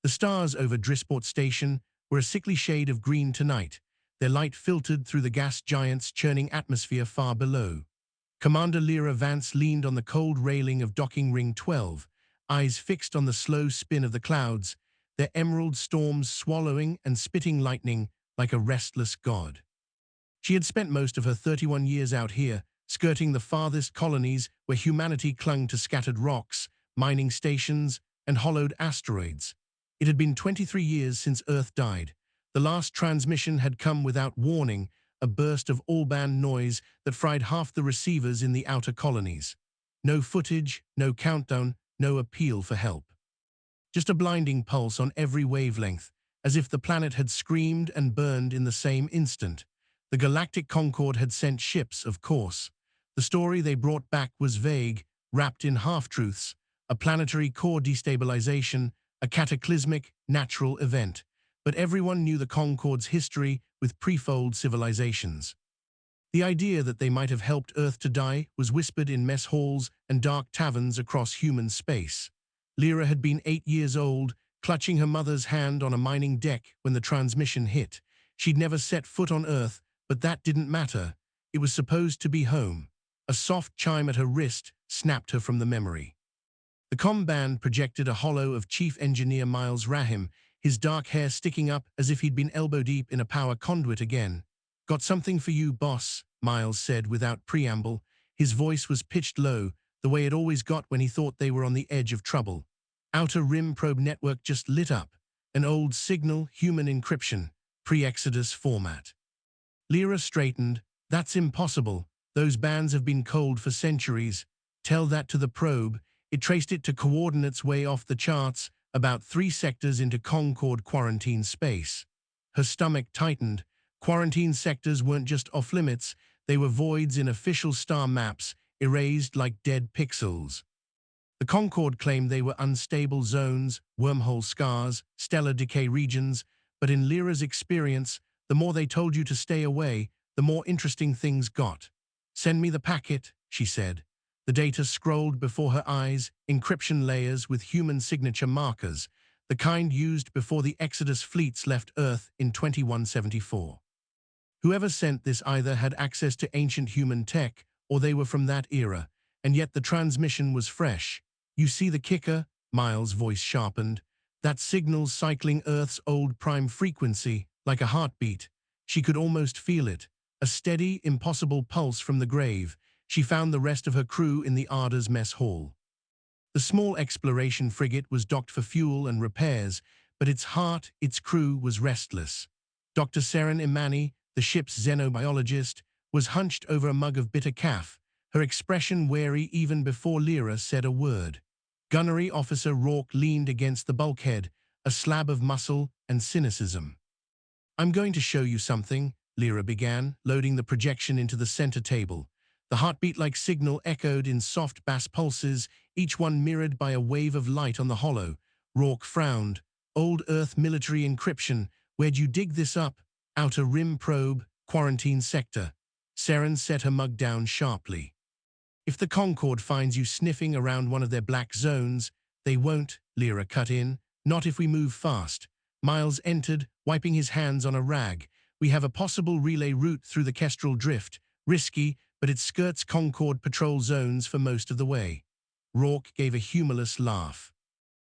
The stars over Drisport Station were a sickly shade of green tonight, their light filtered through the gas giant's churning atmosphere far below. Commander Lyra Vance leaned on the cold railing of docking ring 12, eyes fixed on the slow spin of the clouds, their emerald storms swallowing and spitting lightning like a restless god. She had spent most of her 31 years out here, skirting the farthest colonies where humanity clung to scattered rocks, mining stations, and hollowed asteroids. It had been 23 years since Earth died. The last transmission had come without warning, a burst of all-band noise that fried half the receivers in the outer colonies. No footage, no countdown, no appeal for help. Just a blinding pulse on every wavelength, as if the planet had screamed and burned in the same instant. The Galactic Concorde had sent ships, of course. The story they brought back was vague, wrapped in half-truths, a planetary core destabilization, a cataclysmic, natural event. But everyone knew the Concorde's history with pre-fold civilizations. The idea that they might have helped Earth to die was whispered in mess halls and dark taverns across human space. Lyra had been 8 years old, clutching her mother's hand on a mining deck when the transmission hit. She'd never set foot on Earth, but that didn't matter. It was supposed to be home. A soft chime at her wrist snapped her from the memory. The comm band projected a holo of Chief Engineer Miles Rahim, his dark hair sticking up as if he'd been elbow-deep in a power conduit again. "Got something for you, boss," Miles said without preamble. His voice was pitched low, the way it always got when he thought they were on the edge of trouble. Outer Rim probe network just lit up. An old signal, human encryption, pre-Exodus format. Lyra straightened. "That's impossible. Those bands have been cold for centuries. Tell that to the probe." It traced it to coordinates way off the charts, about 3 sectors into Concorde quarantine space. Her stomach tightened. Quarantine sectors weren't just off-limits, they were voids in official star maps, erased like dead pixels. The Concorde claimed they were unstable zones, wormhole scars, stellar decay regions, but in Lyra's experience, the more they told you to stay away, the more interesting things got. "Send me the packet," she said. The data scrolled before her eyes, encryption layers with human signature markers, the kind used before the Exodus fleets left Earth in 2174. Whoever sent this either had access to ancient human tech, or they were from that era, and yet the transmission was fresh. "You see the kicker?" Miles' voice sharpened. "That signal's cycling Earth's old prime frequency, like a heartbeat." She could almost feel it, a steady, impossible pulse from the grave. She found the rest of her crew in the Arda's mess hall. The small exploration frigate was docked for fuel and repairs, but its heart, its crew, was restless. Dr. Seren Imani, the ship's xenobiologist, was hunched over a mug of bitter kaf, her expression wary even before Lyra said a word. Gunnery Officer Rourke leaned against the bulkhead, a slab of muscle and cynicism. "I'm going to show you something," Lyra began, loading the projection into the center table. The heartbeat-like signal echoed in soft bass pulses, each one mirrored by a wave of light on the holo. Rourke frowned. "Old Earth military encryption. Where'd you dig this up?" "Outer Rim probe, quarantine sector." Seren set her mug down sharply. "If the Concorde finds you sniffing around one of their black zones," "They won't," Lyra cut in. "Not if we move fast." Miles entered, wiping his hands on a rag. "We have a possible relay route through the Kestrel Drift. Risky, but it skirts Concorde patrol zones for most of the way." Rourke gave a humorless laugh.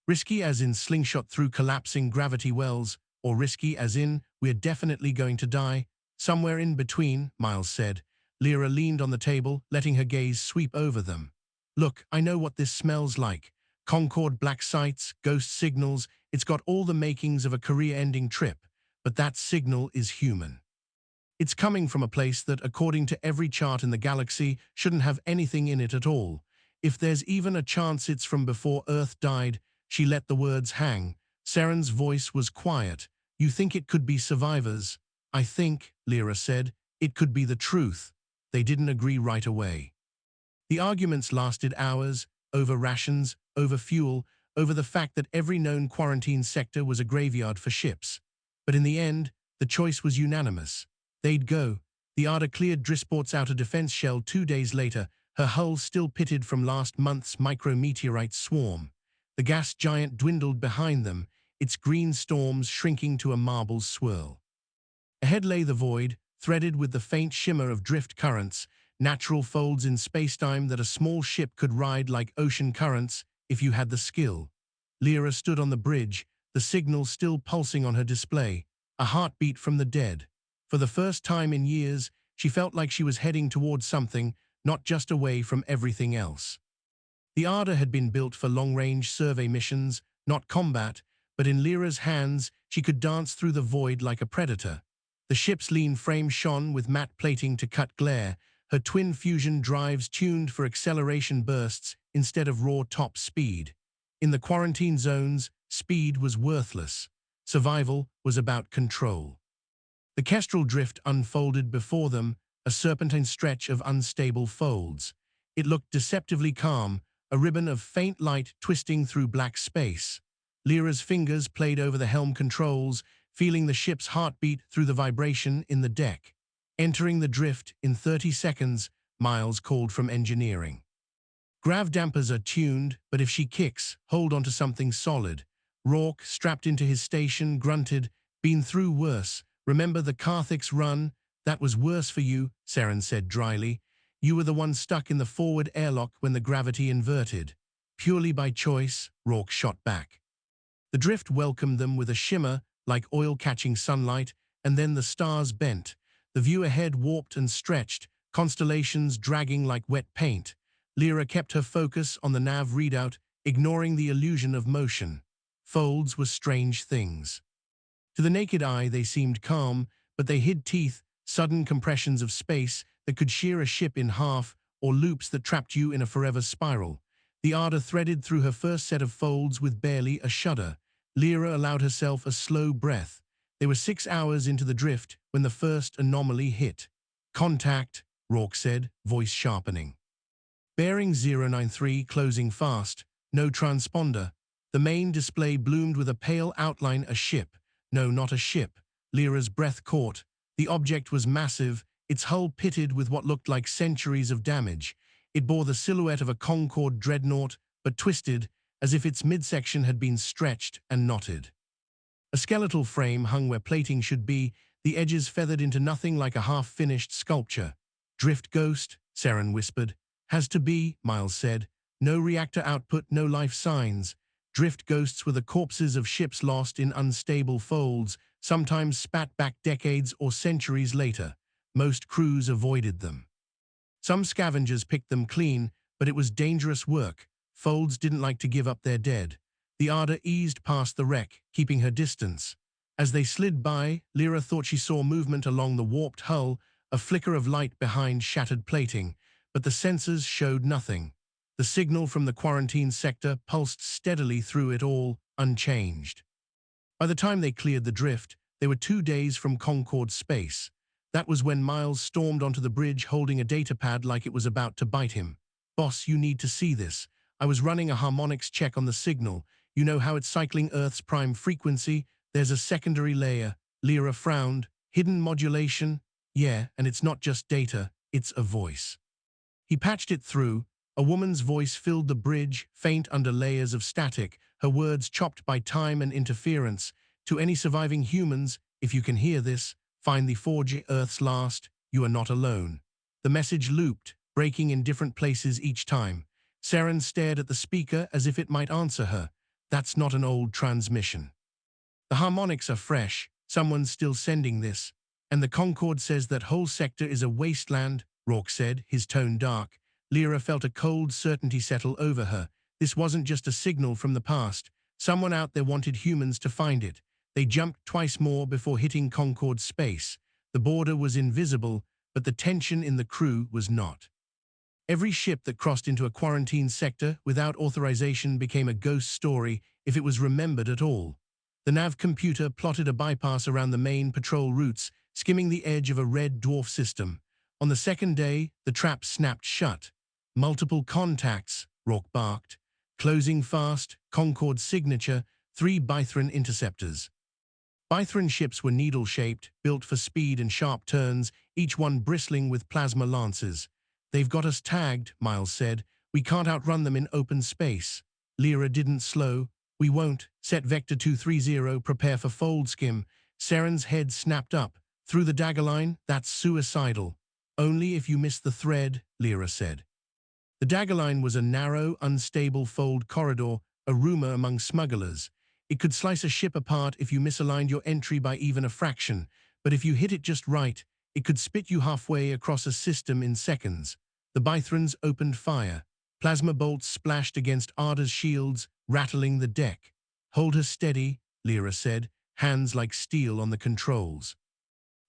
"Risky as in slingshot through collapsing gravity wells, or risky as in we're definitely going to die?" "Somewhere in between," Miles said. Lyra leaned on the table, letting her gaze sweep over them. "Look, I know what this smells like. Concorde black sites, ghost signals. It's got all the makings of a career-ending trip, but that signal is human. It's coming from a place that, according to every chart in the galaxy, shouldn't have anything in it at all. If there's even a chance it's from before Earth died." She let the words hang. Seren's voice was quiet. "You think it could be survivors?" "I think," Lyra said, "it could be the truth." They didn't agree right away. The arguments lasted hours, over rations, over fuel, over the fact that every known quarantine sector was a graveyard for ships. But in the end, the choice was unanimous. They'd go. The Arda cleared Drisport's outer defense shell 2 days later, her hull still pitted from last month's micrometeorite swarm. The gas giant dwindled behind them, its green storms shrinking to a marble swirl. Ahead lay the void, threaded with the faint shimmer of drift currents, natural folds in spacetime that a small ship could ride like ocean currents if you had the skill. Lyra stood on the bridge, the signal still pulsing on her display, a heartbeat from the dead. For the first time in years, she felt like she was heading towards something, not just away from everything else. The Arda had been built for long-range survey missions, not combat, but in Lyra's hands, she could dance through the void like a predator. The ship's lean frame shone with matte plating to cut glare, her twin fusion drives tuned for acceleration bursts instead of raw top speed. In the quarantine zones, speed was worthless. Survival was about control. The kestrel drift unfolded before them, a serpentine stretch of unstable folds. It looked deceptively calm, a ribbon of faint light twisting through black space. Lyra's fingers played over the helm controls, feeling the ship's heartbeat through the vibration in the deck. Entering the drift in 30 seconds, Miles called from engineering. Grav dampers are tuned, but if she kicks, hold onto something solid. Rourke, strapped into his station, grunted, "Been through worse. Remember the Karthik's run? That was worse for you," Saren said dryly. "You were the one stuck in the forward airlock when the gravity inverted." "Purely by choice," Rourke shot back. The drift welcomed them with a shimmer, like oil catching sunlight, and then the stars bent. The view ahead warped and stretched, constellations dragging like wet paint. Lyra kept her focus on the nav readout, ignoring the illusion of motion. Folds were strange things. To the naked eye they seemed calm, but they hid teeth, sudden compressions of space that could shear a ship in half, or loops that trapped you in a forever spiral. The Arda threaded through her first set of folds with barely a shudder. Lyra allowed herself a slow breath. They were 6 hours into the drift when the first anomaly hit. "Contact," Rourke said, voice sharpening. "Bearing 093 closing fast, no transponder." The main display bloomed with a pale outline, a ship. No, not a ship. Lyra's breath caught. The object was massive, its hull pitted with what looked like centuries of damage. It bore the silhouette of a Concorde dreadnought, but twisted, as if its midsection had been stretched and knotted. A skeletal frame hung where plating should be, the edges feathered into nothing like a half-finished sculpture. "Drift ghost," Saren whispered. "Has to be," Miles said. "No reactor output, no life signs." Drift ghosts were the corpses of ships lost in unstable folds, sometimes spat back decades or centuries later. Most crews avoided them. Some scavengers picked them clean, but it was dangerous work. Folds didn't like to give up their dead. The Arda eased past the wreck, keeping her distance. As they slid by, Lyra thought she saw movement along the warped hull, a flicker of light behind shattered plating, but the sensors showed nothing. The signal from the quarantine sector pulsed steadily through it all, unchanged. By the time they cleared the drift, they were 2 days from Concorde space. That was when Miles stormed onto the bridge holding a datapad like it was about to bite him. "Boss, you need to see this. I was running a harmonics check on the signal. You know how it's cycling Earth's prime frequency? There's a secondary layer." Lyra frowned. "Hidden modulation?" "Yeah, and it's not just data, it's a voice." He patched it through. A woman's voice filled the bridge, faint under layers of static, her words chopped by time and interference. "To any surviving humans, if you can hear this, find the forge, Earth's last. You are not alone." The message looped, breaking in different places each time. Saren stared at the speaker as if it might answer her. "That's not an old transmission. The harmonics are fresh. Someone's still sending this. And the Concorde says that whole sector is a wasteland," Rourke said, his tone dark. Lyra felt a cold certainty settle over her. This wasn't just a signal from the past. Someone out there wanted humans to find it. They jumped twice more before hitting Concorde space. The border was invisible, but the tension in the crew was not. Every ship that crossed into a quarantine sector without authorization became a ghost story if it was remembered at all. The nav computer plotted a bypass around the main patrol routes, skimming the edge of a red dwarf system. On the second day, the trap snapped shut. "Multiple contacts," Rourke barked. "Closing fast, Concorde signature, 3 Bythron interceptors." Bythron ships were needle-shaped, built for speed and sharp turns, each one bristling with plasma lances. "They've got us tagged," Miles said. "We can't outrun them in open space." Lyra didn't slow. We won't. Set Vector 230, prepare for fold skim. Saren's head snapped up. Through the dagger line? That's suicidal. Only if you miss the thread, Lyra said. The dagger line was a narrow, unstable fold corridor, a rumor among smugglers. It could slice a ship apart if you misaligned your entry by even a fraction, but if you hit it just right, it could spit you halfway across a system in seconds. The Bythrons opened fire. Plasma bolts splashed against Arda's shields, rattling the deck. Hold her steady, Lyra said, hands like steel on the controls.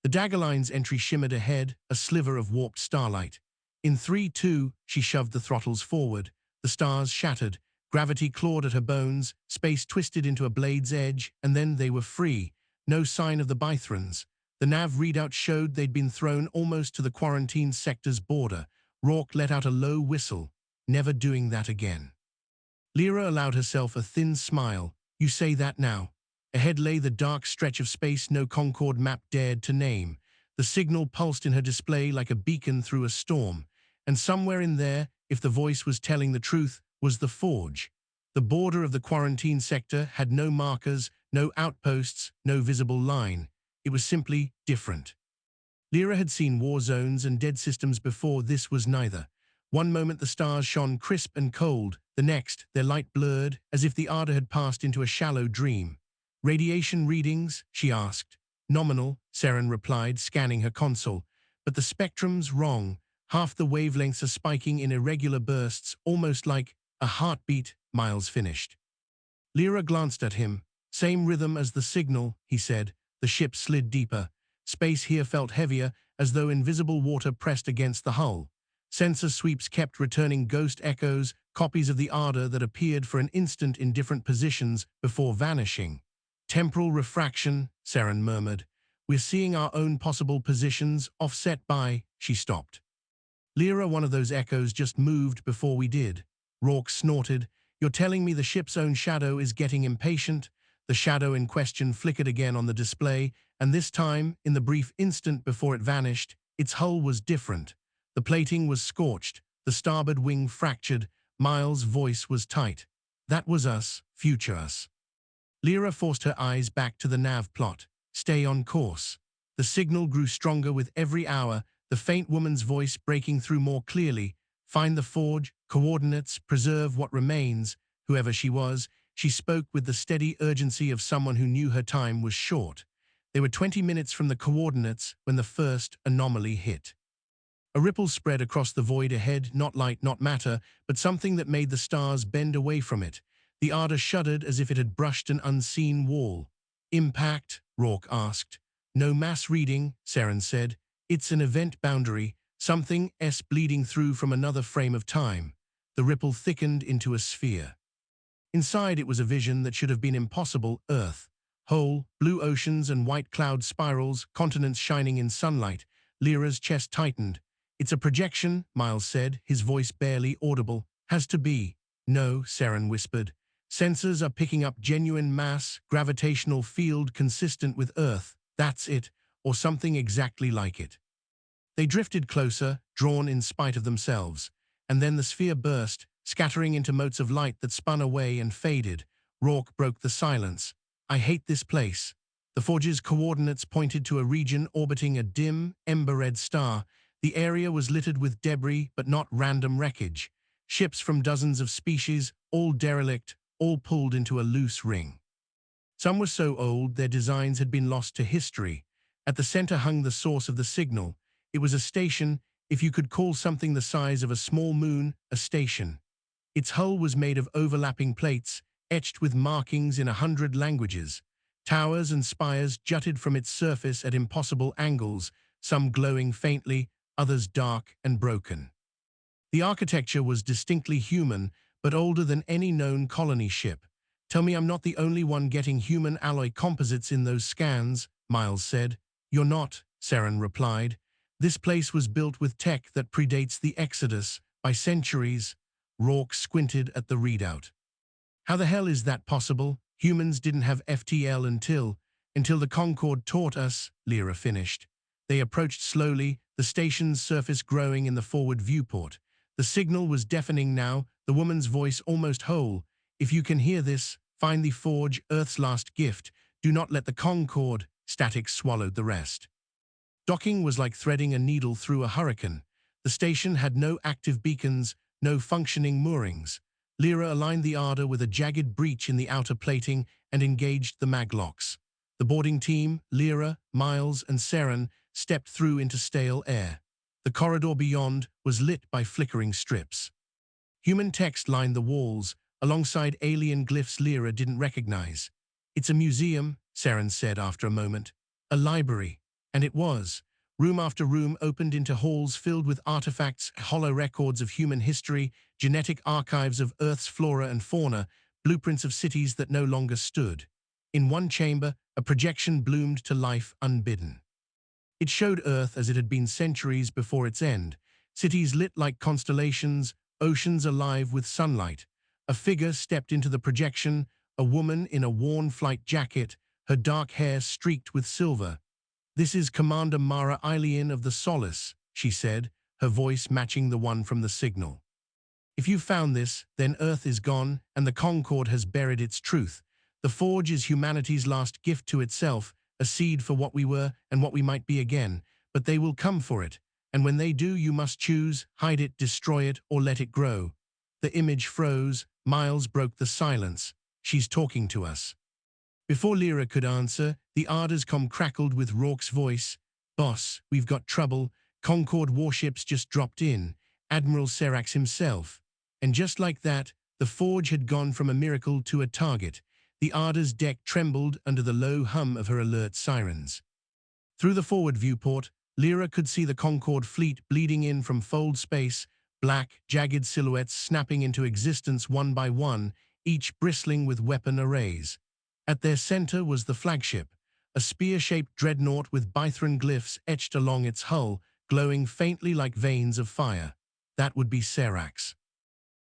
The dagger line's entry shimmered ahead, a sliver of warped starlight. In 3-2, she shoved the throttles forward. The stars shattered. Gravity clawed at her bones. Space twisted into a blade's edge, and then they were free. No sign of the Bythrons. The nav readout showed they'd been thrown almost to the quarantine sector's border. Rourke let out a low whistle. Never doing that again. Lyra allowed herself a thin smile. You say that now. Ahead lay the dark stretch of space no Concord map dared to name. The signal pulsed in her display like a beacon through a storm. And somewhere in there, if the voice was telling the truth, was the forge. The border of the quarantine sector had no markers, no outposts, no visible line. It was simply different. Lyra had seen war zones and dead systems before. This was neither. One moment the stars shone crisp and cold, the next their light blurred, as if the Arda had passed into a shallow dream. Radiation readings? She asked. Nominal, Saren replied, scanning her console. But the spectrum's wrong. Half the wavelengths are spiking in irregular bursts, almost like a heartbeat, Miles finished. Lyra glanced at him. Same rhythm as the signal, he said. The ship slid deeper. Space here felt heavier, as though invisible water pressed against the hull. Sensor sweeps kept returning ghost echoes, copies of the Arda that appeared for an instant in different positions before vanishing. Temporal refraction, Saren murmured. We're seeing our own possible positions, offset by... She stopped. Lyra, one of those echoes just moved before we did. Rourke snorted. You're telling me the ship's own shadow is getting impatient? The shadow in question flickered again on the display, and this time, in the brief instant before it vanished, its hull was different. The plating was scorched, the starboard wing fractured. Miles' voice was tight. That was us, future us. Lyra forced her eyes back to the nav plot. Stay on course. The signal grew stronger with every hour, the faint woman's voice breaking through more clearly. Find the forge, coordinates, preserve what remains. Whoever she was, she spoke with the steady urgency of someone who knew her time was short. They were 20 minutes from the coordinates when the first anomaly hit. A ripple spread across the void ahead, not light, not matter, but something that made the stars bend away from it. The Arda shuddered as if it had brushed an unseen wall. Impact? Rourke asked. No mass reading, Saren said. It's an event boundary, something bleeding through from another frame of time. The ripple thickened into a sphere. Inside it was a vision that should have been impossible. Earth. Whole, blue oceans and white cloud spirals, continents shining in sunlight. Lyra's chest tightened. It's a projection, Miles said, his voice barely audible. Has to be. No, Saren whispered. Sensors are picking up genuine mass, gravitational field consistent with Earth. That's it, or something exactly like it. They drifted closer, drawn in spite of themselves. And then the sphere burst, scattering into motes of light that spun away and faded. Rourke broke the silence. I hate this place. The forge's coordinates pointed to a region orbiting a dim, ember-red star. The area was littered with debris, but not random wreckage. Ships from dozens of species, all derelict, all pulled into a loose ring. Some were so old their designs had been lost to history. At the center hung the source of the signal. It was a station, if you could call something the size of a small moon a station. Its hull was made of overlapping plates, etched with markings in 100 languages. Towers and spires jutted from its surface at impossible angles, some glowing faintly, others dark and broken. The architecture was distinctly human, but older than any known colony ship. Tell me I'm not the only one getting human alloy composites in those scans, Miles said. You're not, Saren replied. This place was built with tech that predates the Exodus by centuries. Rourke squinted at the readout. How the hell is that possible? Humans didn't have FTL until the Concorde taught us, Lyra finished. They approached slowly, the station's surface growing in the forward viewport. The signal was deafening now, the woman's voice almost whole. If you can hear this, Find the forge, Earth's last gift. Do not let the Concord. Static swallowed the rest. Docking was like threading a needle through a hurricane. The station had no active beacons, no functioning moorings. Lyra aligned the Arda with a jagged breach in the outer plating and engaged the maglocks. The boarding team, Lyra, Miles, and Seren, stepped through into stale air. The corridor beyond was lit by flickering strips. Human text lined the walls, alongside alien glyphs Lyra didn't recognize. "It's a museum," Seren said after a moment. "A library." And it was. Room after room opened into halls filled with artifacts, hollow records of human history, genetic archives of Earth's flora and fauna, blueprints of cities that no longer stood. In one chamber, a projection bloomed to life unbidden. It showed Earth as it had been centuries before its end, cities lit like constellations, oceans alive with sunlight. A figure stepped into the projection, a woman in a worn flight jacket, her dark hair streaked with silver. "This is Commander Mara Eilean of the Solace," she said, her voice matching the one from the signal. "If you found this, then Earth is gone, and the Concord has buried its truth. The Forge is humanity's last gift to itself, a seed for what we were and what we might be again, but they will come for it, and when they do you must choose, hide it, destroy it, or let it grow." The image froze. Miles broke the silence. "She's talking to us." Before Lyra could answer, the Arda's comm crackled with Rourke's voice. "Boss, we've got trouble. Concord warships just dropped in. Admiral Serax himself." And just like that, the Forge had gone from a miracle to a target. The Arda's deck trembled under the low hum of her alert sirens. Through the forward viewport, Lyra could see the Concord fleet bleeding in from fold space, black, jagged silhouettes snapping into existence one by one, each bristling with weapon arrays. At their center was the flagship, a spear-shaped dreadnought with Bythron glyphs etched along its hull, glowing faintly like veins of fire. That would be Serax.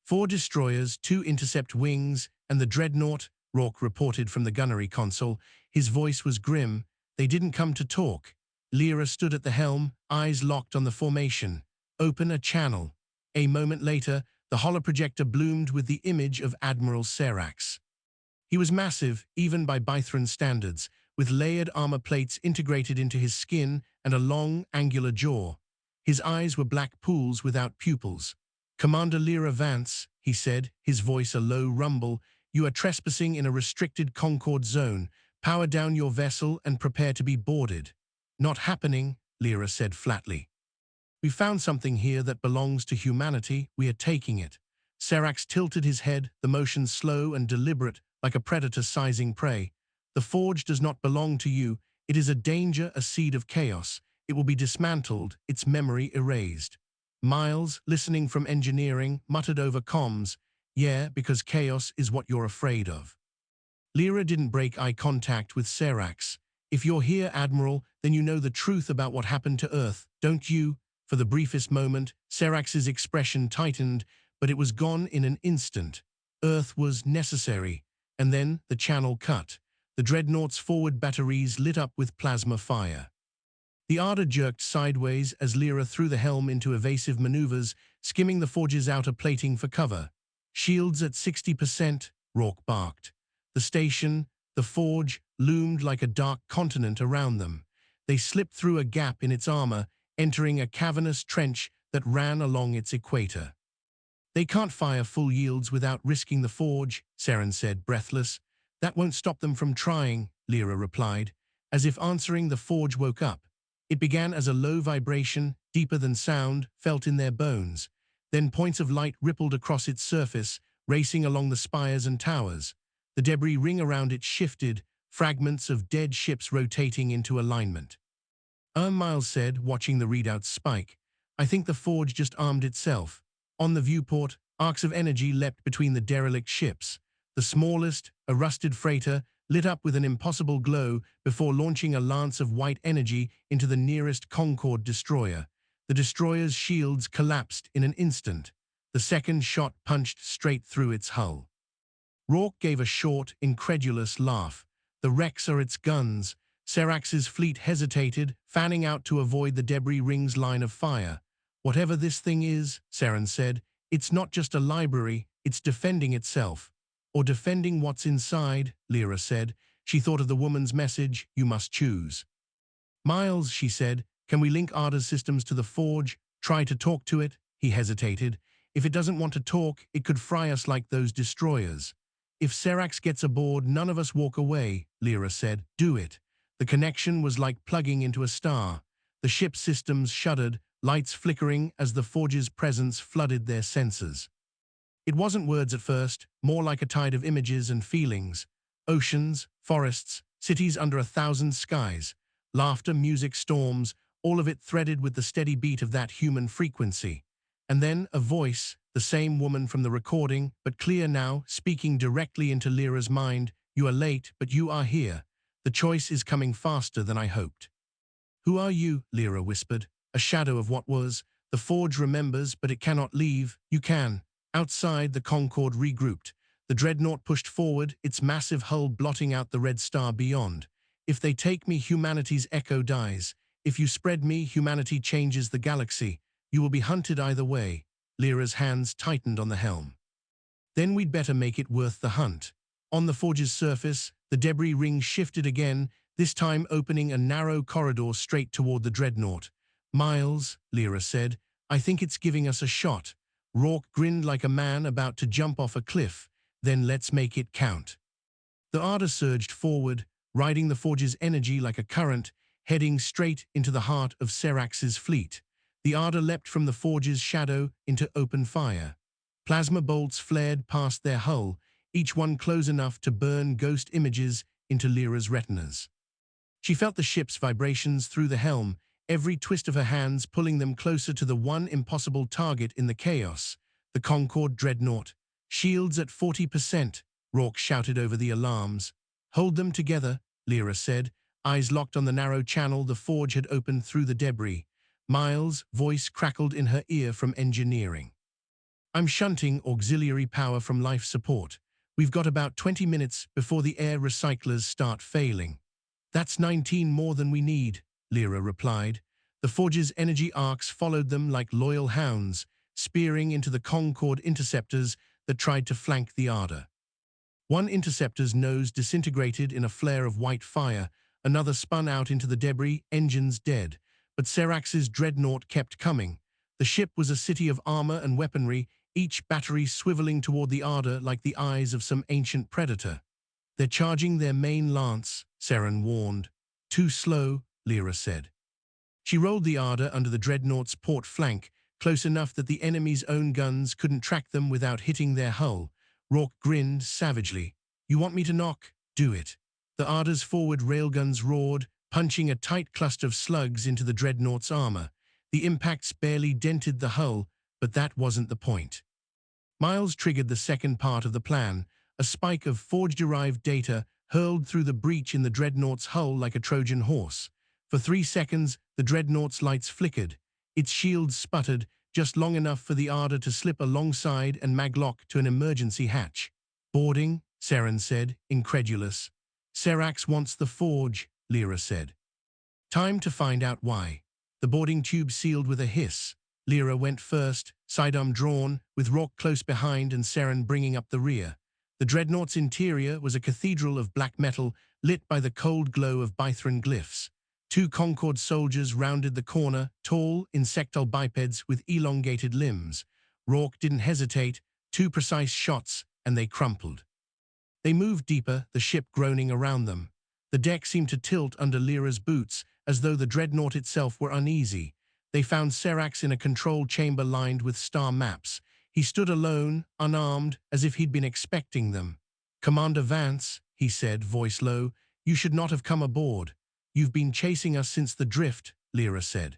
4 destroyers, 2 intercept wings, and the dreadnought, Rourke reported from the gunnery console. His voice was grim. They didn't come to talk. Lyra stood at the helm, eyes locked on the formation. "Open a channel." A moment later, the holoprojector bloomed with the image of Admiral Serax. He was massive, even by Bythron standards, with layered armor plates integrated into his skin and a long, angular jaw. His eyes were black pools without pupils. "Commander Lyra Vance," he said, his voice a low rumble, "you are trespassing in a restricted Concord zone. Power down your vessel and prepare to be boarded." "Not happening," Lyra said flatly. "We found something here that belongs to humanity. We are taking it." Serax tilted his head, the motion slow and deliberate, like a predator sizing prey. "The Forge does not belong to you. It is a danger, a seed of chaos. It will be dismantled, its memory erased." Miles, listening from engineering, muttered over comms, "Yeah, because chaos is what you're afraid of." Lyra didn't break eye contact with Serax. "If you're here, Admiral, then you know the truth about what happened to Earth, don't you?" For the briefest moment, Serax's expression tightened, but it was gone in an instant. Earth was necessary. And then the channel cut. The dreadnought's forward batteries lit up with plasma fire. The Arda jerked sideways as Lyra threw the helm into evasive maneuvers, skimming the Forge's outer plating for cover. "Shields at 60%, Rourke barked. The station, the Forge, loomed like a dark continent around them. They slipped through a gap in its armor, entering a cavernous trench that ran along its equator. "They can't fire full yields without risking the Forge," Seren said, breathless. "That won't stop them from trying," Lyra replied. As if answering, the Forge woke up. It began as a low vibration, deeper than sound, felt in their bones. Then points of light rippled across its surface, racing along the spires and towers. The debris ring around it shifted, fragments of dead ships rotating into alignment. Miles said, watching the readouts spike. "I think the Forge just armed itself." On the viewport, arcs of energy leapt between the derelict ships. The smallest, a rusted freighter, lit up with an impossible glow before launching a lance of white energy into the nearest Concord destroyer. The destroyer's shields collapsed in an instant. The second shot punched straight through its hull. Rourke gave a short, incredulous laugh. "The wrecks are its guns." Serax's fleet hesitated, fanning out to avoid the debris ring's line of fire. "Whatever this thing is," Seren said, "it's not just a library, it's defending itself." or defending what's inside, Lyra said. She thought of the woman's message, you must choose. Miles, she said, can we link Ada's systems to the forge? Try to talk to it? He hesitated. If it doesn't want to talk, it could fry us like those destroyers. If Serax gets aboard, none of us walk away, Lyra said. Do it. The connection was like plugging into a star. The ship's systems shuddered, lights flickering as the forge's presence flooded their senses. It wasn't words at first, more like a tide of images and feelings. Oceans, forests, cities under 1,000 skies. Laughter, music, storms, all of it threaded with the steady beat of that human frequency. And then a voice, the same woman from the recording, but clear now, speaking directly into Lyra's mind. You are late, but you are here. The choice is coming faster than I hoped. Who are you? Lyra whispered. A shadow of what was. The forge remembers, but it cannot leave. You can. Outside, the Concorde regrouped. The dreadnought pushed forward, its massive hull blotting out the red star beyond. If they take me, humanity's echo dies. If you spread me, humanity changes the galaxy. You will be hunted either way. Lyra's hands tightened on the helm. Then we'd better make it worth the hunt. On the forge's surface, the debris ring shifted again, this time opening a narrow corridor straight toward the dreadnought. Miles, Lyra said, I think it's giving us a shot. Rourke grinned like a man about to jump off a cliff. Then let's make it count. The Ada surged forward, riding the forge's energy like a current, heading straight into the heart of Serax's fleet. The Ada leapt from the forge's shadow into open fire. Plasma bolts flared past their hull, each one close enough to burn ghost images into Lyra's retinas. She felt the ship's vibrations through the helm, every twist of her hands pulling them closer to the one impossible target in the chaos, the Concorde dreadnought. Shields at 40%, Rourke shouted over the alarms. Hold them together, Lyra said, eyes locked on the narrow channel the forge had opened through the debris. Miles' voice crackled in her ear from engineering. I'm shunting auxiliary power from life support. We've got about 20 minutes before the air recyclers start failing. That's 19 more than we need, Lyra replied. The forge's energy arcs followed them like loyal hounds, spearing into the Concorde interceptors that tried to flank the Ada. One interceptor's nose disintegrated in a flare of white fire, another spun out into the debris, engines dead. But Serax's dreadnought kept coming. The ship was a city of armor and weaponry, each battery swiveling toward the Ada like the eyes of some ancient predator. They're charging their main lance, Saren warned. Too slow, Lyra said. She rolled the Ada under the dreadnought's port flank, close enough that the enemy's own guns couldn't track them without hitting their hull. Rourke grinned savagely. You want me to knock? Do it. The Ada's forward railguns roared, punching a tight cluster of slugs into the dreadnought's armor. The impacts barely dented the hull, but that wasn't the point. Miles triggered the second part of the plan, a spike of forge-derived data hurled through the breach in the dreadnought's hull like a Trojan horse. For 3 seconds, the dreadnought's lights flickered. Its shields sputtered, just long enough for the Ada to slip alongside and maglock to an emergency hatch. Boarding, Saren said, incredulous. Serax wants the forge, Lyra said. Time to find out why. The boarding tube sealed with a hiss. Lyra went first, sidearm drawn, with Rourke close behind and Saren bringing up the rear. The dreadnought's interior was a cathedral of black metal lit by the cold glow of Bythran glyphs. 2 Concorde soldiers rounded the corner, tall, insectile bipeds with elongated limbs. Rourke didn't hesitate, 2 precise shots, and they crumpled. They moved deeper, the ship groaning around them. The deck seemed to tilt under Lyra's boots, as though the dreadnought itself were uneasy. They found Serax in a control chamber lined with star maps. He stood alone, unarmed, as if he'd been expecting them. Commander Vance, he said, voice low, you should not have come aboard. You've been chasing us since the drift, Lyra said.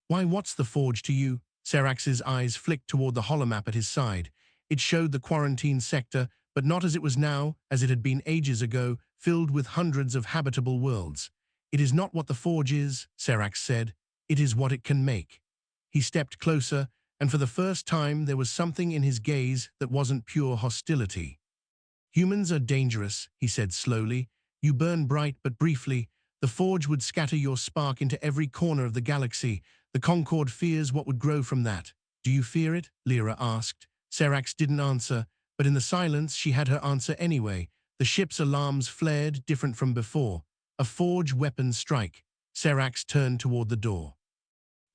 Why, what's the forge to you? Serax's eyes flicked toward the holomap at his side. It showed the quarantine sector, but not as it was now, as it had been ages ago, filled with hundreds of habitable worlds. It is not what the forge is, Serax said. It is what it can make. He stepped closer, and for the first time there was something in his gaze that wasn't pure hostility. Humans are dangerous, he said slowly. You burn bright but briefly. The forge would scatter your spark into every corner of the galaxy. The Concorde fears what would grow from that. Do you fear it? Lyra asked. Serax didn't answer. But in the silence, she had her answer anyway. The ship's alarms flared, different from before. A forge weapon strike. Serax turned toward the door.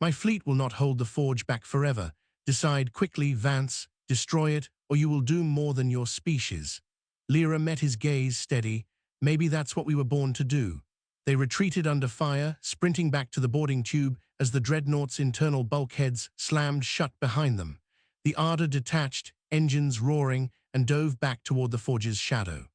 My fleet will not hold the forge back forever. Decide quickly, Vance. Destroy it, or you will do more than your species. Lyra met his gaze steady. Maybe that's what we were born to do. They retreated under fire, sprinting back to the boarding tube as the dreadnought's internal bulkheads slammed shut behind them. The Ardor detached, engines roaring, and dove back toward the forge's shadow.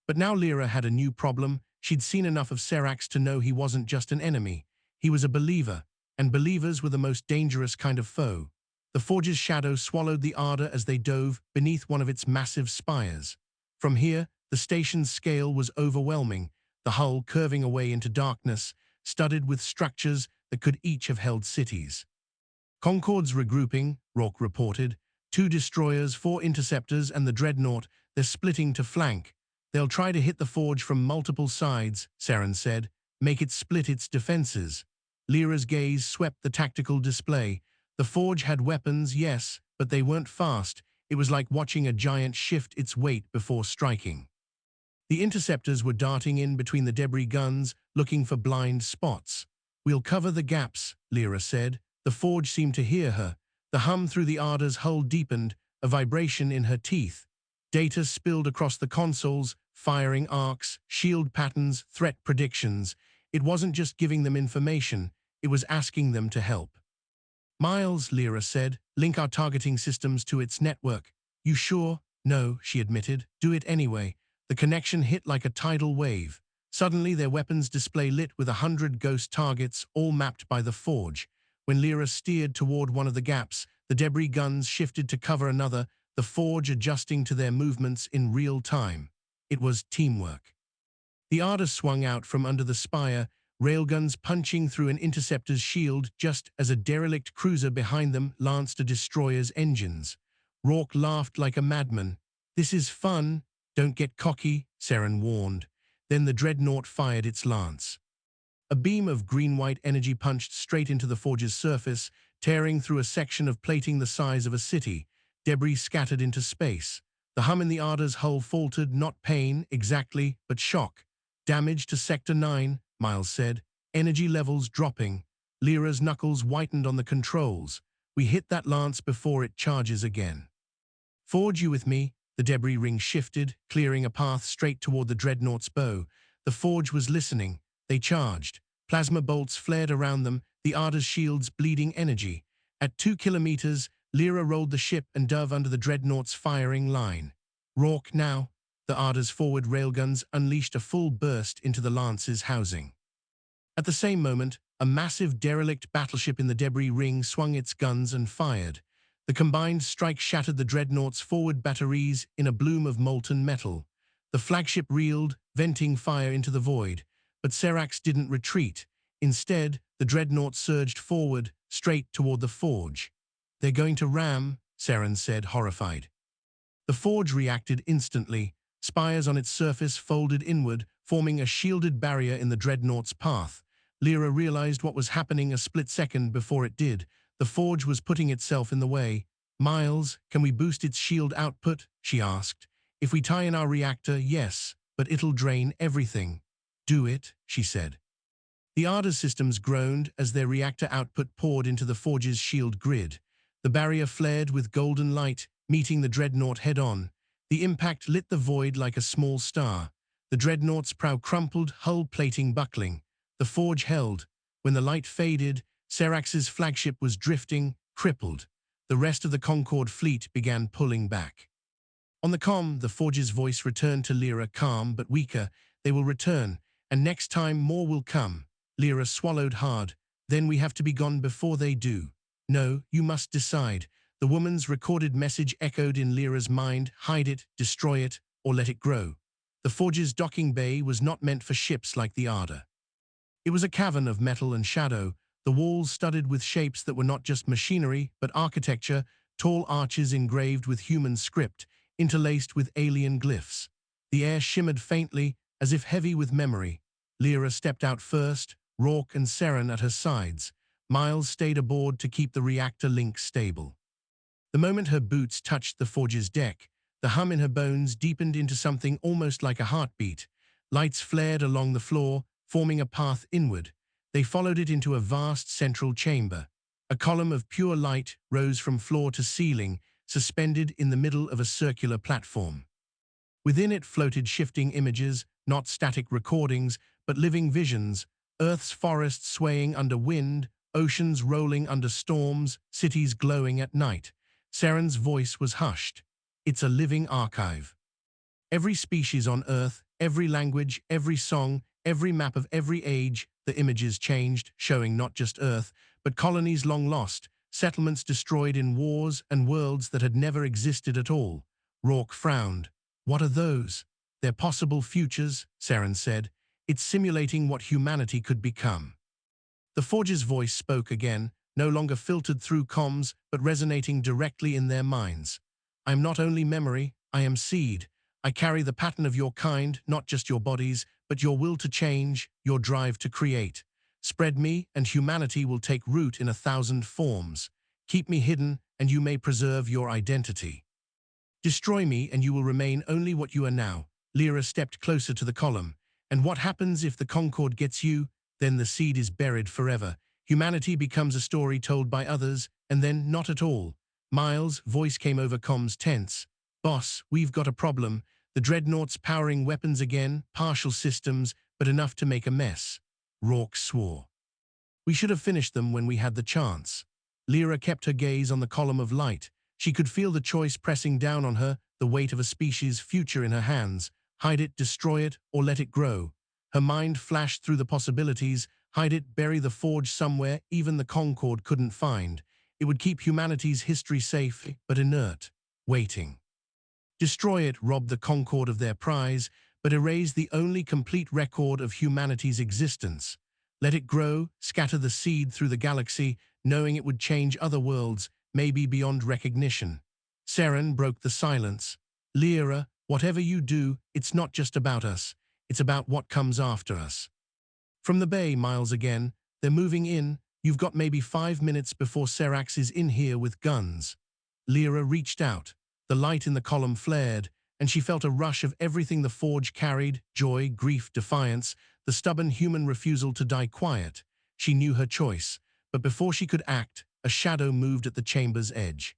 But now Lyra had a new problem. She'd seen enough of Serax to know he wasn't just an enemy. He was a believer, and believers were the most dangerous kind of foe. The forge's shadow swallowed the Ardor as they dove beneath one of its massive spires. From here, the station's scale was overwhelming, the hull curving away into darkness, studded with structures that could each have held cities. Concorde's regrouping, Rourke reported. 2 destroyers, 4 interceptors, and the dreadnought. They're splitting to flank. They'll try to hit the forge from multiple sides, Saren said. Make it split its defenses. Lyra's gaze swept the tactical display. The forge had weapons, yes, but they weren't fast. It was like watching a giant shift its weight before striking. The interceptors were darting in between the debris guns, looking for blind spots. We'll cover the gaps, Lyra said. The forge seemed to hear her. The hum through the Ardor's hull deepened, a vibration in her teeth. Data spilled across the consoles, firing arcs, shield patterns, threat predictions. It wasn't just giving them information, it was asking them to help. Miles, Lyra said, link our targeting systems to its network. You sure? No, she admitted. Do it anyway. The connection hit like a tidal wave. Suddenly their weapons display lit with 100 ghost targets, all mapped by the forge. When Lyra steered toward one of the gaps, the debris guns shifted to cover another, the forge adjusting to their movements in real time. It was teamwork. The Ardor swung out from under the spire, railguns punching through an interceptor's shield just as a derelict cruiser behind them lanced a destroyer's engines. Rourke laughed like a madman. This is fun. Don't get cocky, Saren warned. Then the dreadnought fired its lance. A beam of green-white energy punched straight into the forge's surface, tearing through a section of plating the size of a city. Debris scattered into space. The hum in the Ardor's hull faltered, not pain, exactly, but shock. Damage to Sector 9, Miles said. Energy levels dropping. Lyra's knuckles whitened on the controls. We hit that lance before it charges again. Forge, you with me? The debris ring shifted, clearing a path straight toward the dreadnought's bow. The forge was listening. They charged. Plasma bolts flared around them, the Ardor's shields bleeding energy. At 2 kilometers, Lyra rolled the ship and dove under the dreadnought's firing line. Rourke now. The Ardor's forward railguns unleashed a full burst into the Lance's housing. At the same moment, a massive derelict battleship in the debris ring swung its guns and fired. The combined strike shattered the dreadnought's forward batteries in a bloom of molten metal. The flagship reeled, venting fire into the void. But Serax didn't retreat. Instead, the dreadnought surged forward, straight toward the forge. They're going to ram, Saren said, horrified. The forge reacted instantly. Spires on its surface folded inward, forming a shielded barrier in the dreadnought's path. Lyra realized what was happening a split second before it did. The forge was putting itself in the way. Miles, can we boost its shield output? She asked. If we tie in our reactor, yes, but it'll drain everything. Do it, she said. The Ardor systems groaned as their reactor output poured into the forge's shield grid. The barrier flared with golden light, meeting the dreadnought head-on. The impact lit the void like a small star. The dreadnought's prow crumpled, hull plating buckling. The forge held. When the light faded, Serax's flagship was drifting, crippled. The rest of the Concorde fleet began pulling back. On the comm, the forge's voice returned to Lyra, calm but weaker. They will return, and next time more will come. Lyra swallowed hard. Then we have to be gone before they do. No, you must decide. The woman's recorded message echoed in Lyra's mind. Hide it, destroy it, or let it grow. The forge's docking bay was not meant for ships like the Ardor. It was a cavern of metal and shadow, the walls studded with shapes that were not just machinery, but architecture, tall arches engraved with human script, interlaced with alien glyphs. The air shimmered faintly, as if heavy with memory. Lyra stepped out first, Rourke and Saren at her sides. Miles stayed aboard to keep the reactor link stable. The moment her boots touched the forge's deck, The hum in her bones deepened into something almost like a heartbeat. Lights flared along the floor, forming a path inward. They followed it into a vast central chamber. A column of pure light rose from floor to ceiling, suspended in the middle of a circular platform. Within it floated shifting images, not static recordings, but living visions, Earth's forests swaying under wind, oceans rolling under storms, cities glowing at night. Saren's voice was hushed. It's a living archive. Every species on Earth, every language, every song, every map of every age, the images changed, showing not just Earth, but colonies long lost, settlements destroyed in wars, and worlds that had never existed at all. Rourke frowned. What are those? They're possible futures, Saren said. It's simulating what humanity could become. The Forge's voice spoke again, no longer filtered through comms, but resonating directly in their minds. I am not only memory, I am seed. I carry the pattern of your kind, not just your bodies, but your will to change, your drive to create. Spread me, and humanity will take root in 1,000 forms. Keep me hidden, and you may preserve your identity. Destroy me, and you will remain only what you are now. Lyra stepped closer to the column. And what happens if the Concord gets you? Then the seed is buried forever. Humanity becomes a story told by others, and then not at all. Miles' voice came over comms tense. Boss, we've got a problem. The dreadnoughts powering weapons again, partial systems, but enough to make a mess. Rourke swore. We should have finished them when we had the chance. Lyra kept her gaze on the column of light. She could feel the choice pressing down on her, the weight of a species' future in her hands. Hide it, destroy it, or let it grow. Her mind flashed through the possibilities. Hide it, bury the Forge somewhere even the Concord couldn't find. It would keep humanity's history safe, but inert, waiting. Destroy it, rob the Concord of their prize, but erase the only complete record of humanity's existence. Let it grow, scatter the seed through the galaxy, knowing it would change other worlds, maybe beyond recognition. Saren broke the silence. Lyra, whatever you do, it's not just about us. It's about what comes after us. From the bay, Miles again. They're moving in. You've got maybe 5 minutes before Serax is in here with guns. Lyra reached out. The light in the column flared, and she felt a rush of everything the Forge carried, joy, grief, defiance, the stubborn human refusal to die quiet. She knew her choice, but before she could act, a shadow moved at the chamber's edge.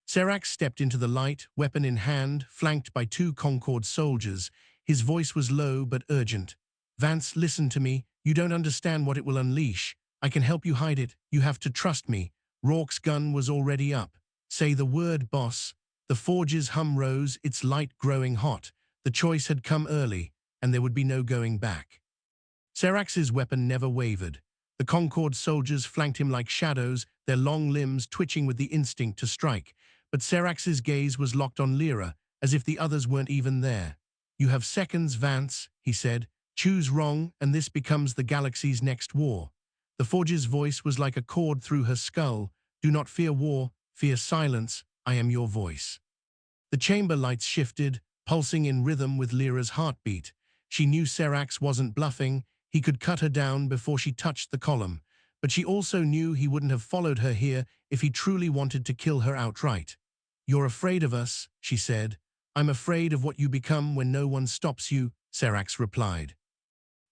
Serax stepped into the light, weapon in hand, flanked by 2 Concord soldiers. His voice was low but urgent. Vance, listen to me. You don't understand what it will unleash. I can help you hide it. You have to trust me. Rourke's gun was already up. Say the word, boss. The Forge's hum rose, its light growing hot. The choice had come early, and there would be no going back. Serax's weapon never wavered. The Concord soldiers flanked him like shadows, their long limbs twitching with the instinct to strike. But Serax's gaze was locked on Lyra, as if the others weren't even there. You have seconds, Vance, he said. Choose wrong, and this becomes the galaxy's next war. The Forge's voice was like a cord through her skull. Do not fear war, fear silence. I am your voice. The chamber lights shifted, pulsing in rhythm with Lyra's heartbeat. She knew Serax wasn't bluffing. He could cut her down before she touched the column. But she also knew he wouldn't have followed her here if he truly wanted to kill her outright. You're afraid of us, she said. I'm afraid of what you become when no one stops you, Serax replied.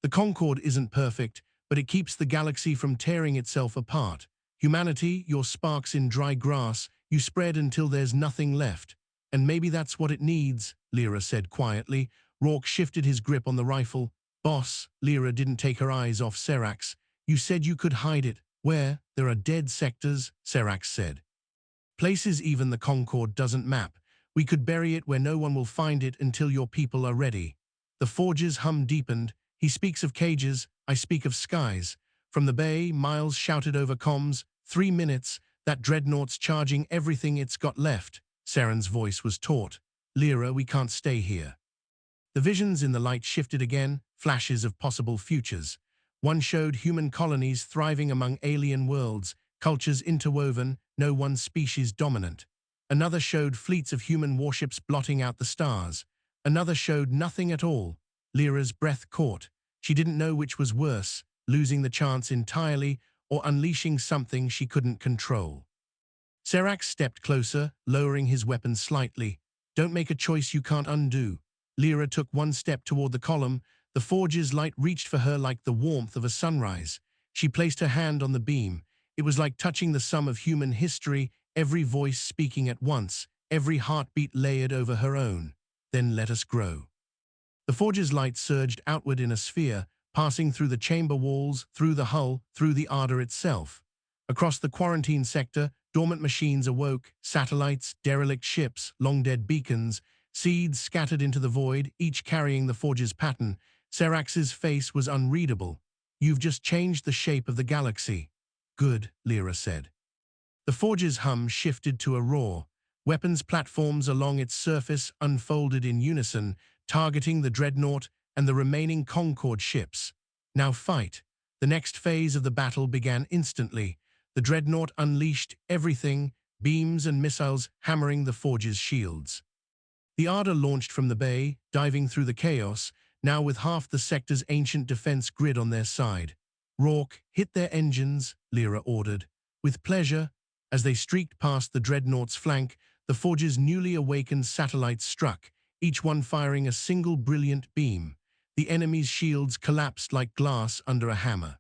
The Concord isn't perfect, but it keeps the galaxy from tearing itself apart. Humanity, you're sparks in dry grass, you spread until there's nothing left. And maybe that's what it needs, Lyra said quietly. Rourke shifted his grip on the rifle. Boss, Lyra didn't take her eyes off Serax. You said you could hide it. Where? There are dead sectors, Serax said. Places even the Concord doesn't map. We could bury it where no one will find it until your people are ready. The Forge's hum deepened. He speaks of cages, I speak of skies. From the bay, Miles shouted over comms, 3 minutes, that dreadnought's charging everything it's got left. Saren's voice was taut. Lyra, we can't stay here. The visions in the light shifted again, flashes of possible futures. One showed human colonies thriving among alien worlds, cultures interwoven, no one species dominant. Another showed fleets of human warships blotting out the stars. Another showed nothing at all. Lyra's breath caught. She didn't know which was worse, losing the chance entirely or unleashing something she couldn't control. Serax stepped closer, lowering his weapon slightly. Don't make a choice you can't undo. Lyra took one step toward the column. The forge's light reached for her like the warmth of a sunrise. She placed her hand on the beam. It was like touching the sum of human history, every voice speaking at once, every heartbeat layered over her own. Then let us grow. The forge's light surged outward in a sphere, passing through the chamber walls, through the hull, through the Ardor itself. Across the quarantine sector, dormant machines awoke, satellites, derelict ships, long-dead beacons, seeds scattered into the void, each carrying the forge's pattern. Serax's face was unreadable. You've just changed the shape of the galaxy. Good, Lyra said. The forge's hum shifted to a roar. Weapons platforms along its surface unfolded in unison, targeting the dreadnought and the remaining Concorde ships. Now fight. The next phase of the battle began instantly. The dreadnought unleashed everything, beams and missiles hammering the forge's shields. The Ardor launched from the bay, diving through the chaos, now with half the sector's ancient defense grid on their side. Rourke, hit their engines, Lyra ordered. With pleasure. As they streaked past the dreadnought's flank, the forge's newly awakened satellites struck, each one firing a single brilliant beam. The enemy's shields collapsed like glass under a hammer.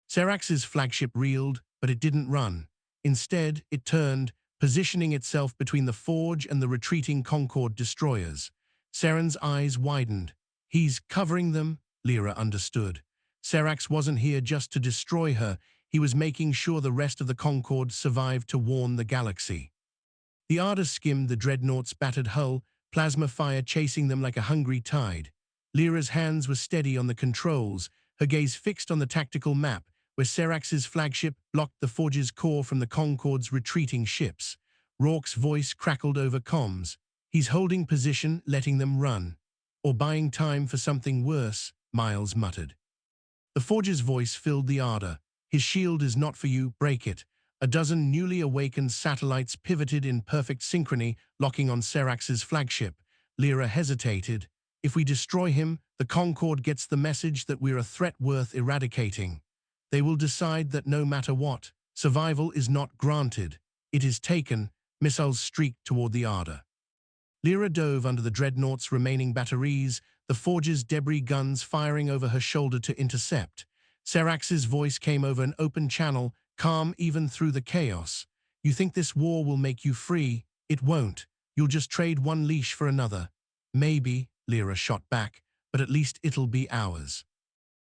Serax's flagship reeled, but it didn't run. Instead, it turned, positioning itself between the forge and the retreating Concorde destroyers. Saren's eyes widened. He's covering them, Lyra understood. Serax wasn't here just to destroy her. He was making sure the rest of the Concorde survived to warn the galaxy. The Ardor skimmed the dreadnought's battered hull, plasma fire chasing them like a hungry tide. Lyra's hands were steady on the controls, her gaze fixed on the tactical map, where Serax's flagship blocked the forge's core from the Concorde's retreating ships. Rourke's voice crackled over comms. He's holding position, letting them run. Or buying time for something worse, Miles muttered. The forge's voice filled the Ardor. His shield is not for you, break it. A dozen newly awakened satellites pivoted in perfect synchrony, locking on Serax's flagship. Lyra hesitated. If we destroy him, the Concorde gets the message that we're a threat worth eradicating. They will decide that no matter what, survival is not granted. It is taken. Missiles streaked toward the Ardor. Lyra dove under the dreadnought's remaining batteries, the forge's debris guns firing over her shoulder to intercept. Serax's voice came over an open channel, calm even through the chaos. You think this war will make you free? It won't. You'll just trade one leash for another. Maybe, Lyra shot back, but at least it'll be ours.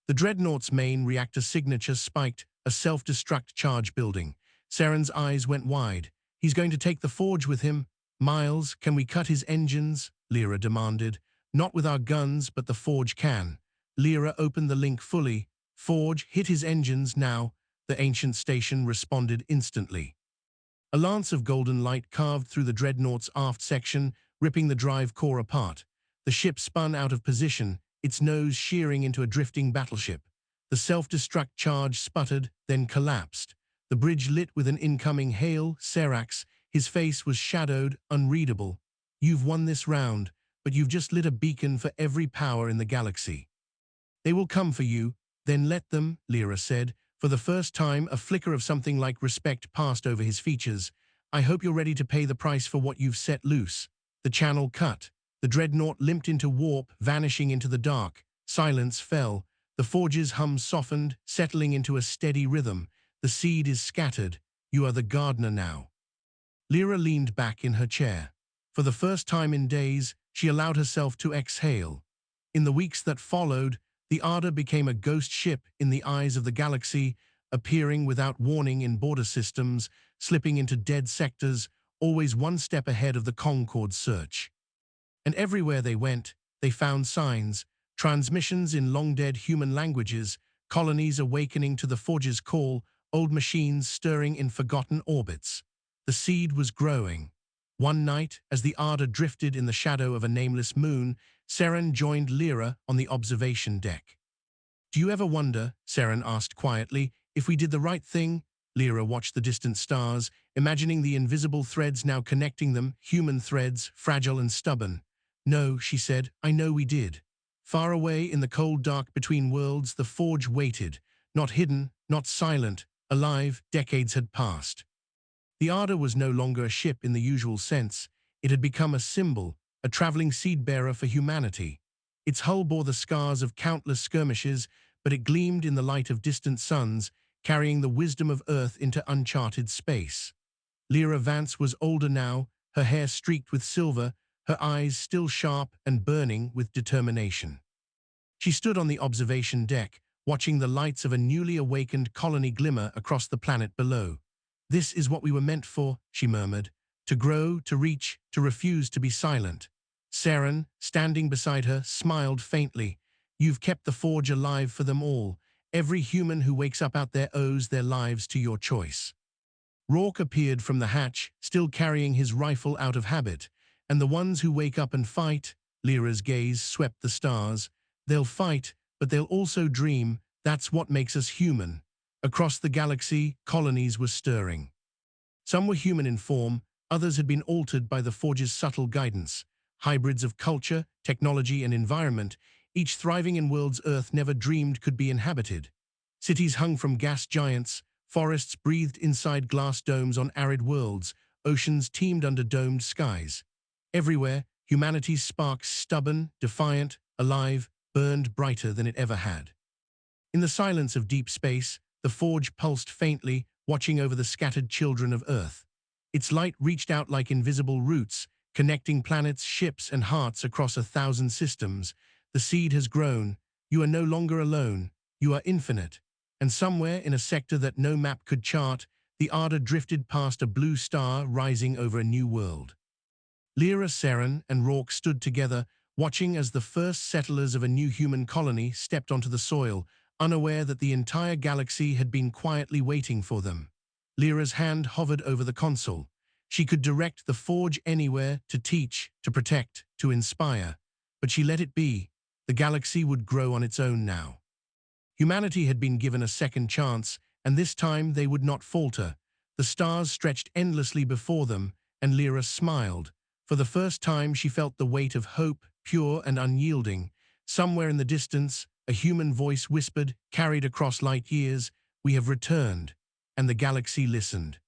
The dreadnought's main reactor signature spiked, a self-destruct charge building. Saren's eyes went wide. He's going to take the forge with him. Miles, can we cut his engines? Lyra demanded. Not with our guns, but the forge can. Lyra opened the link fully. Forge, hit his engines now. The ancient station responded instantly. A lance of golden light carved through the dreadnought's aft section, ripping the drive core apart. The ship spun out of position, its nose shearing into a drifting battleship. The self-destruct charge sputtered, then collapsed. The bridge lit with an incoming hail. Serax, his face was shadowed, unreadable. You've won this round, but you've just lit a beacon for every power in the galaxy. They will come for you, then let them, Lyra said. For the first time, a flicker of something like respect passed over his features. I hope you're ready to pay the price for what you've set loose. The channel cut. The dreadnought limped into warp, vanishing into the dark. Silence fell. The forge's hum softened, settling into a steady rhythm. The seed is scattered. You are the gardener now. Lyra leaned back in her chair. For the first time in days, she allowed herself to exhale. In the weeks that followed, the Ardor became a ghost ship in the eyes of the galaxy, appearing without warning in border systems, slipping into dead sectors, always one step ahead of the Concorde search. And everywhere they went, they found signs, transmissions in long-dead human languages, colonies awakening to the Forge's call, old machines stirring in forgotten orbits. The seed was growing. One night, as the Ardor drifted in the shadow of a nameless moon, Saren joined Lyra on the observation deck. Do you ever wonder, Saren asked quietly, if we did the right thing? Lyra watched the distant stars, imagining the invisible threads now connecting them, human threads, fragile and stubborn. No, she said, I know we did. Far away in the cold dark between worlds, the Forge waited, not hidden, not silent, alive. Decades had passed. The Ardor was no longer a ship in the usual sense. It had become a symbol, a traveling seed-bearer for humanity. Its hull bore the scars of countless skirmishes, but it gleamed in the light of distant suns, carrying the wisdom of Earth into uncharted space. Lyra Vance was older now, her hair streaked with silver, her eyes still sharp and burning with determination. She stood on the observation deck, watching the lights of a newly awakened colony glimmer across the planet below. "This is what we were meant for," she murmured. "To grow, to reach, to refuse to be silent." Saren, standing beside her, smiled faintly. "You've kept the Forge alive for them all. Every human who wakes up out there owes their lives to your choice." Rourke appeared from the hatch, still carrying his rifle out of habit. "And the ones who wake up and fight," Lyra's gaze swept the stars, "they'll fight, but they'll also dream. That's what makes us human." Across the galaxy, colonies were stirring. Some were human in form, others had been altered by the Forge's subtle guidance. Hybrids of culture, technology, and environment, each thriving in worlds Earth never dreamed could be inhabited. Cities hung from gas giants, forests breathed inside glass domes on arid worlds, oceans teemed under domed skies. Everywhere, humanity's spark, stubborn, defiant, alive, burned brighter than it ever had. In the silence of deep space, the Forge pulsed faintly, watching over the scattered children of Earth. Its light reached out like invisible roots, connecting planets, ships, and hearts across 1,000 systems. "The seed has grown. You are no longer alone. You are infinite." And somewhere in a sector that no map could chart, the Ardor drifted past a blue star rising over a new world. Lyra, Saren, and Rourke stood together, watching as the first settlers of a new human colony stepped onto the soil, unaware that the entire galaxy had been quietly waiting for them. Lyra's hand hovered over the console. She could direct the Forge anywhere, to teach, to protect, to inspire. But she let it be. The galaxy would grow on its own now. Humanity had been given a second chance, and this time they would not falter. The stars stretched endlessly before them, and Lyra smiled. For the first time she felt the weight of hope, pure and unyielding. Somewhere in the distance, a human voice whispered, carried across light years, "We have returned." And the galaxy listened.